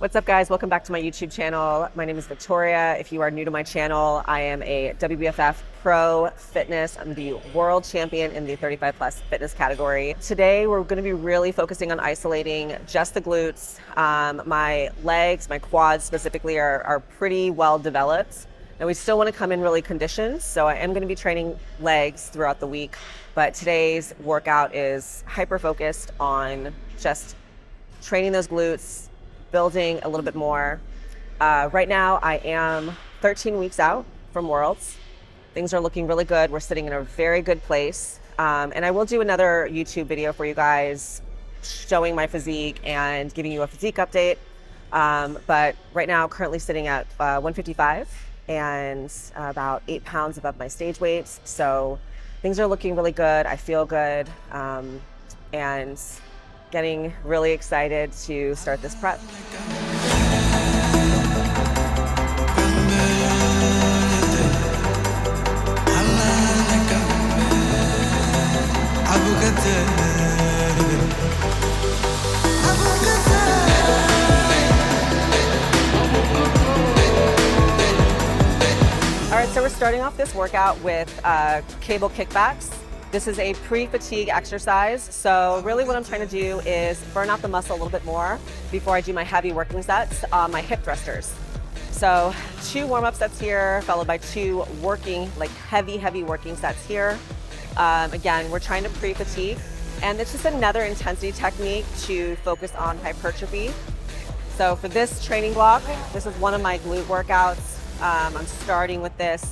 What's up, guys? Welcome back to my YouTube channel. My name is Victoria. If you are new to my channel, I am a WBFF Pro Fitness. I'm the world champion in the 35 plus fitness category. Today, we're going to be really focusing on isolating just the glutes. My legs, my quads specifically are pretty well developed. And we still want to come in really conditioned. So I am going to be training legs throughout the week. But today's workout is hyper focused on just training those glutes, building a little bit more. Right now, I am 13 weeks out from Worlds. Things are looking really good. We're sitting in a very good place. And I will do another YouTube video for you guys showing my physique and giving you a physique update. But right now, currently sitting at 155 and about 8 pounds above my stage weight. So things are looking really good. I feel good. And getting really excited to start this prep. All right, so we're starting off this workout with cable kickbacks. This is a pre-fatigue exercise. So really what I'm trying to do is burn out the muscle a little bit more before I do my heavy working sets on my hip thrusters. So 2 warm-up sets here, followed by 2 working, like heavy working sets here. Again, we're trying to pre-fatigue. And it's just another intensity technique to focus on hypertrophy. So for this training block, this is one of my glute workouts. I'm starting with this,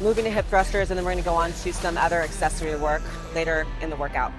moving to hip thrusters, and then we're going to go on to some other accessory work later in the workout.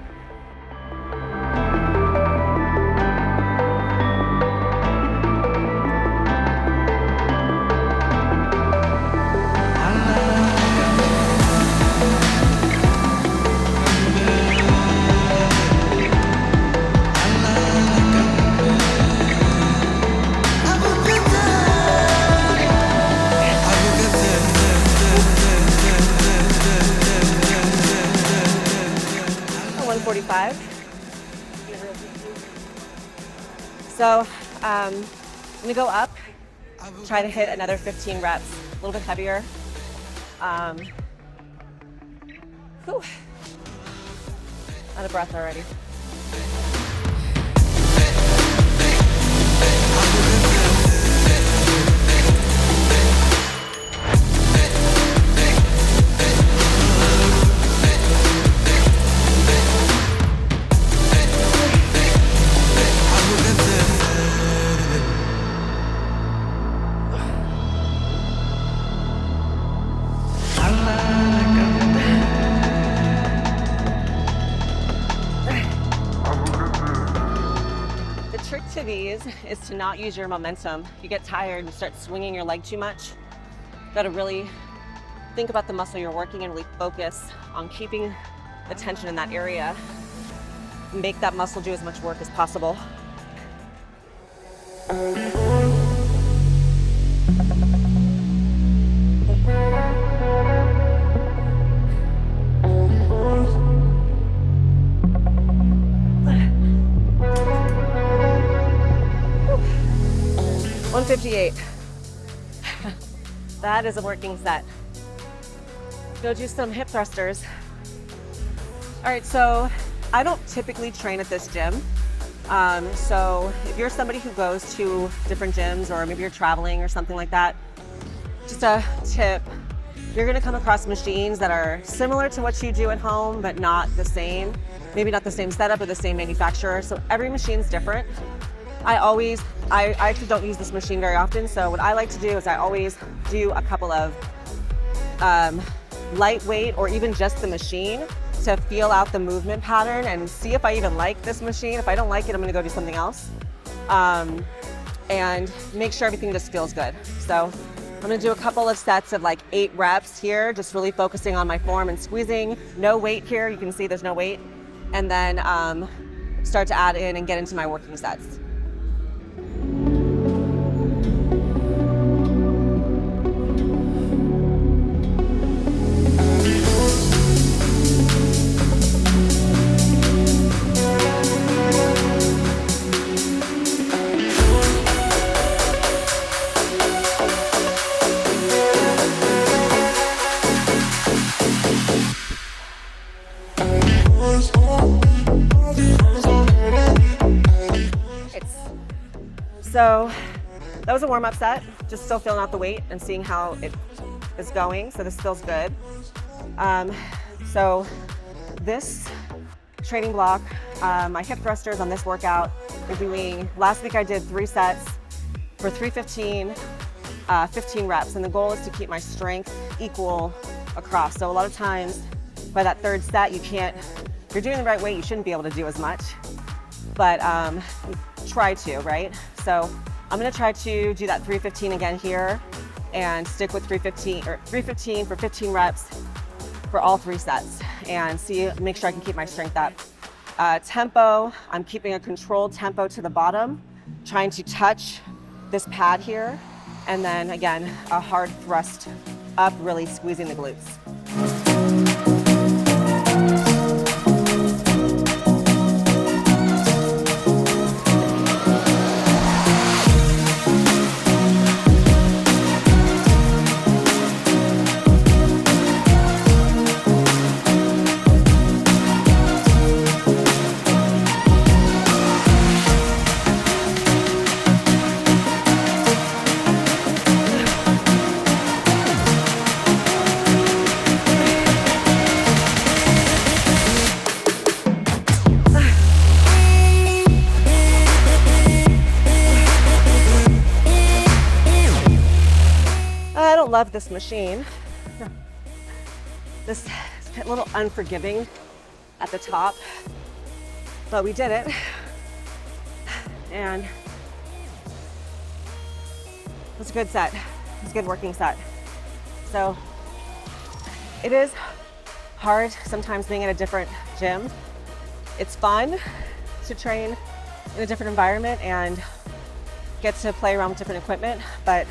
So I'm gonna go up, try to hit another 15 reps, a little bit heavier. Whew. Out of breath already. To these is to not use your momentum. You get tired and start swinging your leg too much. You gotta really think about the muscle you're working and really focus on keeping the tension in that area. Make that muscle do as much work as possible. $158. That is a working set. Go do some hip thrusters. All right, so I don't typically train at this gym. So if you're somebody who goes to different gyms, or maybe you're traveling or something like that, just a tip, you're gonna come across machines that are similar to what you do at home, but not the same. Maybe not the same setup or the same manufacturer. So every machine's different. I actually don't use this machine very often, so what I like to do is I always do a couple of lightweight or even just the machine to feel out the movement pattern and see if I even like this machine. If I don't like it, I'm gonna go do something else. And make sure everything just feels good. So I'm gonna do a couple of sets of like 8 reps here, just really focusing on my form and squeezing. No weight here, you can see there's no weight. And then start to add in and get into my working sets. So that was a warm-up set, just still feeling out the weight and seeing how it is going. So this feels good. So this training block, my hip thrusters on this workout, we're doing, last week I did 3 sets for 315, 15 reps. And the goal is to keep my strength equal across. So a lot of times by that 3rd set, if you're doing the right weight, you shouldn't be able to do as much, but try to, right? So I'm gonna try to do that 315 again here and stick with 315 for 15 reps for all 3 sets and make sure I can keep my strength up. Tempo, I'm keeping a controlled tempo to the bottom, trying to touch this pad here, and then again, a hard thrust up, really squeezing the glutes. I don't love this machine. This is a little unforgiving at the top, but we did it. And it was a good set. It was a good working set. So it is hard sometimes being in a different gym. It's fun to train in a different environment and get to play around with different equipment, but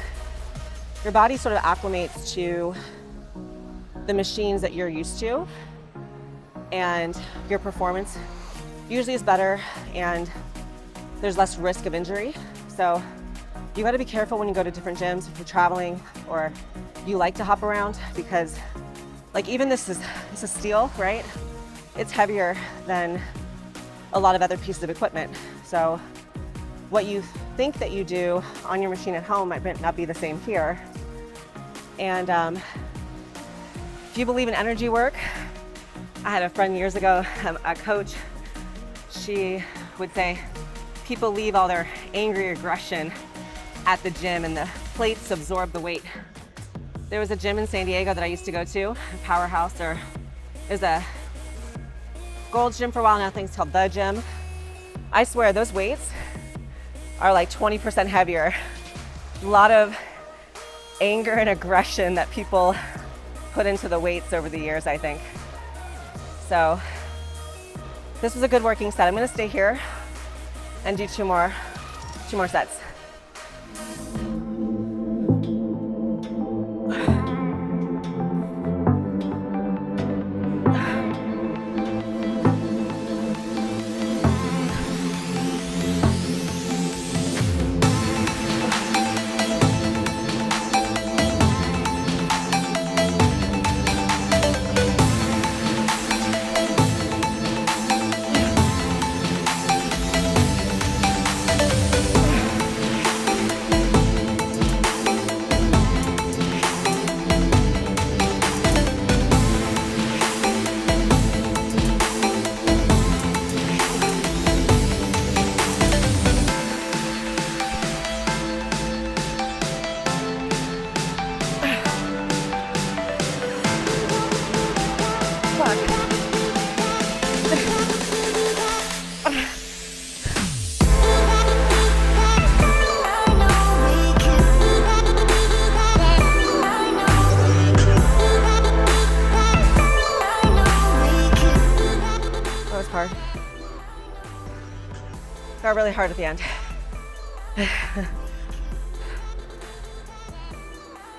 your body sort of acclimates to the machines that you're used to, and your performance usually is better and there's less risk of injury. So you gotta be careful when you go to different gyms, if you're traveling or you like to hop around, because like even this is steel, right? It's heavier than a lot of other pieces of equipment. So what you think that you do on your machine at home might not be the same here. And if you believe in energy work, I had a friend years ago, a coach, she would say, people leave all their angry aggression at the gym and the plates absorb the weight. There was a gym in San Diego that I used to go to, Powerhouse, or there's a Gold's Gym for a while now, I think it's called The Gym. I swear those weights are like 20% heavier. A lot of anger and aggression that people put into the weights over the years, I think. So this was a good working set. I'm gonna stay here and do two more sets. Hard. Got really hard at the end.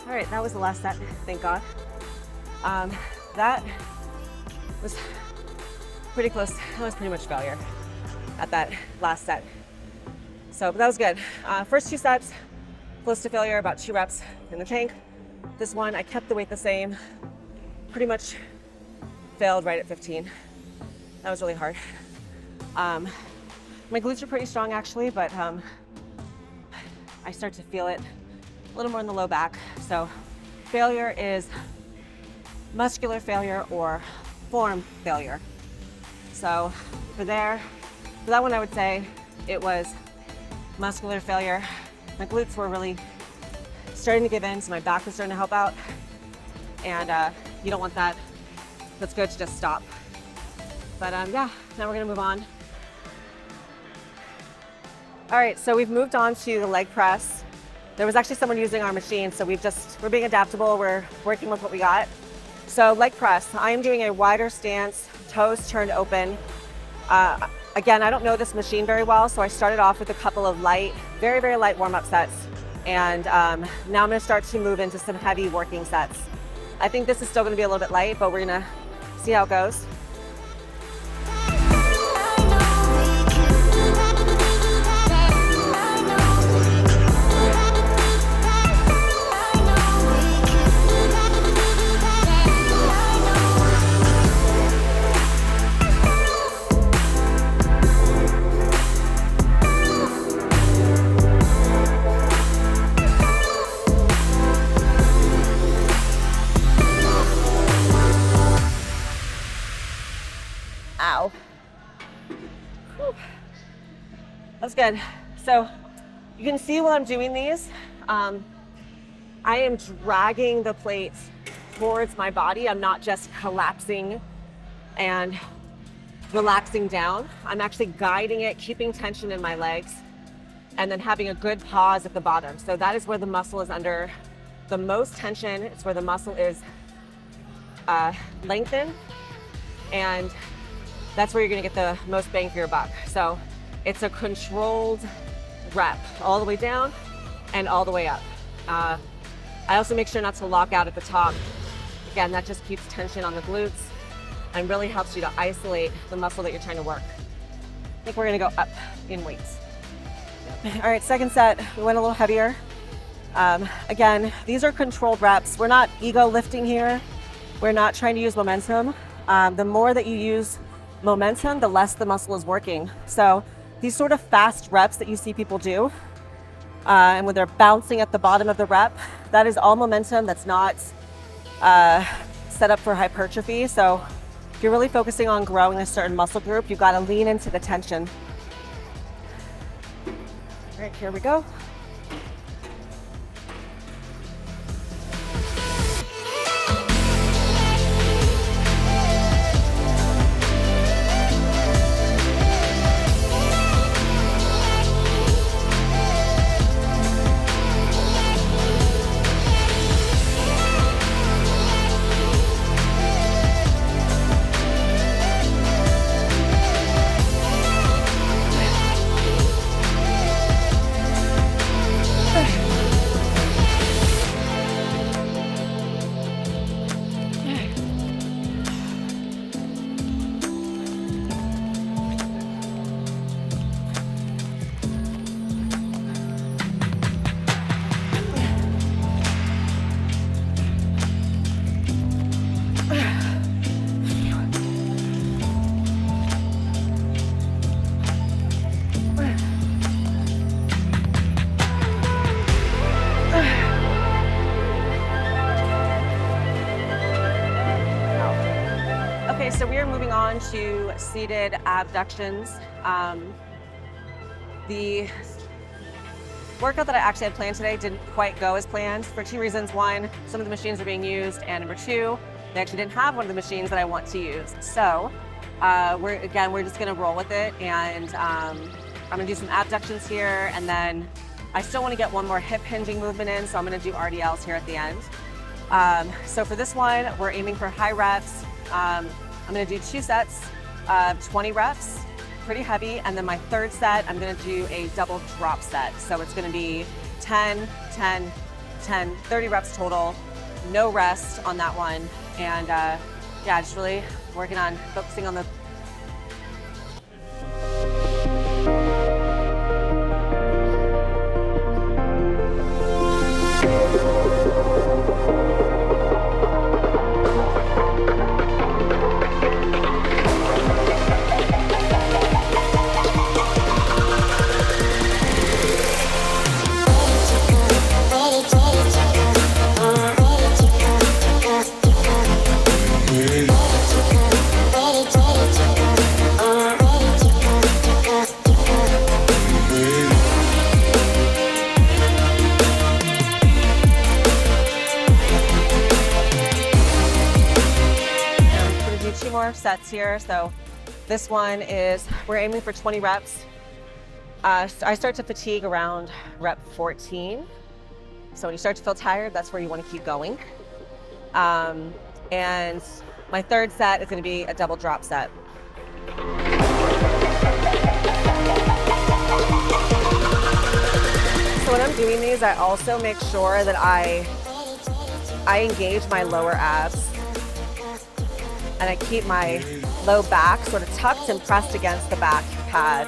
All right, that was the last set, thank God. That was pretty close. That was pretty much failure at that last set. So, but that was good. First two sets, close to failure, about 2 reps in the tank. This one, I kept the weight the same, pretty much failed right at 15. That was really hard. My glutes are pretty strong actually, but I start to feel it a little more in the low back. So failure is muscular failure or form failure. So for that one, I would say it was muscular failure. My glutes were really starting to give in, so my back was starting to help out. And you don't want that. That's good to just stop. But yeah, now we're gonna move on. All right, so we've moved on to the leg press. There was actually someone using our machine, so we're being adaptable. We're working with what we got. So leg press, I am doing a wider stance, toes turned open. Again, I don't know this machine very well, so I started off with a couple of light, very, very light warm-up sets. And now I'm gonna start to move into some heavy working sets. I think this is still gonna be a little bit light, but we're gonna see how it goes. Ow. Whew. That's good. So you can see while I'm doing these, I am dragging the plates towards my body. I'm not just collapsing and relaxing down. I'm actually guiding it, keeping tension in my legs, and then having a good pause at the bottom. So that is where the muscle is under the most tension. It's where the muscle is lengthened, and that's where you're gonna get the most bang for your buck. So it's a controlled rep, all the way down and all the way up. I also make sure not to lock out at the top. Again, that just keeps tension on the glutes and really helps you to isolate the muscle that you're trying to work. I think we're gonna go up in weights. All right, second set, we went a little heavier. Again, these are controlled reps. We're not ego lifting here. We're not trying to use momentum. The more that you use momentum, the less the muscle is working. So these sort of fast reps that you see people do, and when they're bouncing at the bottom of the rep, that is all momentum. That's not set up for hypertrophy. So if you're really focusing on growing a certain muscle group, you've got to lean into the tension. All right, here we go. Okay, so we are moving on to seated abductions. The workout that I actually had planned today didn't quite go as planned for two reasons. One, some of the machines are being used, and number two, they actually didn't have one of the machines that I want to use. So we're just gonna roll with it, and I'm gonna do some abductions here, and then I still wanna get one more hip hinging movement in, so I'm gonna do RDLs here at the end. So for this one, we're aiming for high reps. I'm gonna do 2 sets of 20 reps, pretty heavy, and then my third set, I'm gonna do a double drop set. So it's gonna be 10, 10, 10, 30 reps total, no rest on that one. And yeah, just really working on focusing on the sets here. So this one is, we're aiming for 20 reps. So I start to fatigue around rep 14. So when you start to feel tired, that's where you want to keep going. And my third set is going to be a double drop set. So when I'm doing these, I also make sure that I engage my lower abs and I keep my low back sort of tucked and pressed against the back pad.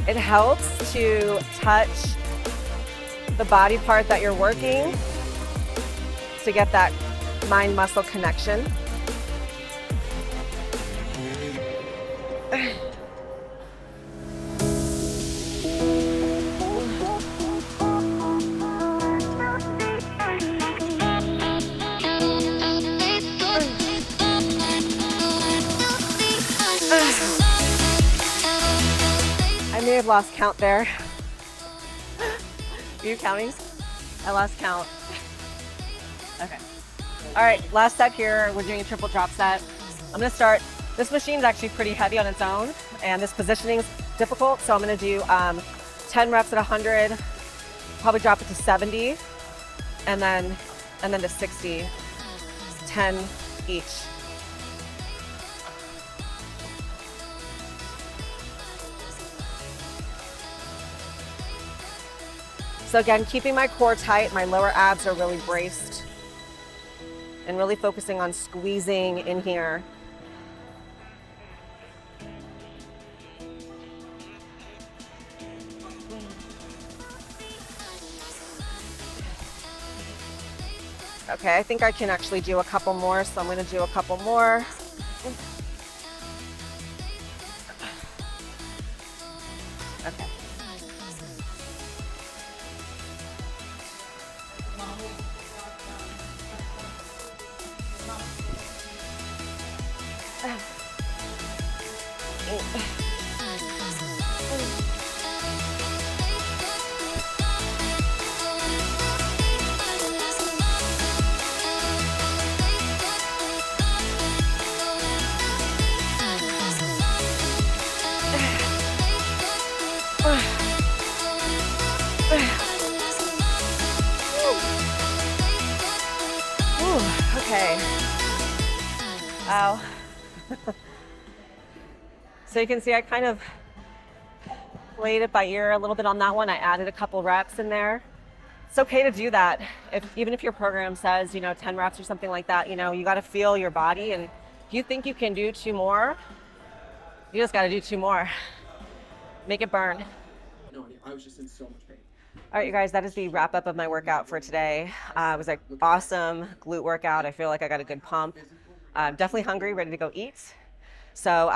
It helps to touch the body part that you're working to get that mind-muscle connection. I may have lost count there. Are you counting? I lost count. Okay. All right, last set here. We're doing a triple drop set. I'm gonna start. This machine's actually pretty heavy on its own, and this positioning's difficult. So I'm gonna do 10 reps at 100, probably drop it to 70, and then to 60, 10 each. So again, keeping my core tight, my lower abs are really braced, and really focusing on squeezing in here. Okay, I think I can actually do a couple more, so I'm going to do a couple more. Okay. Okay. Wow. So you can see I kind of played it by ear a little bit on that one. I added a couple reps in there. It's okay to do that. Even if your program says, 10 reps or something like that, you got to feel your body. And if you think you can do 2 more, you just got to do 2 more. Make it burn. No, I was just in so much pain. All right, you guys, that is the wrap up of my workout for today. It was an awesome glute workout. I feel like I got a good pump. I'm definitely hungry, ready to go eat. So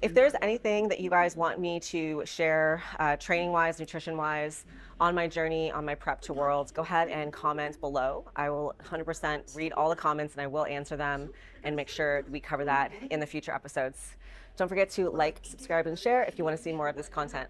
if there's anything that you guys want me to share training-wise, nutrition-wise, on my journey, on my prep to Worlds, go ahead and comment below. I will 100% read all the comments and I will answer them and make sure we cover that in the future episodes. Don't forget to like, subscribe, and share if you want to see more of this content.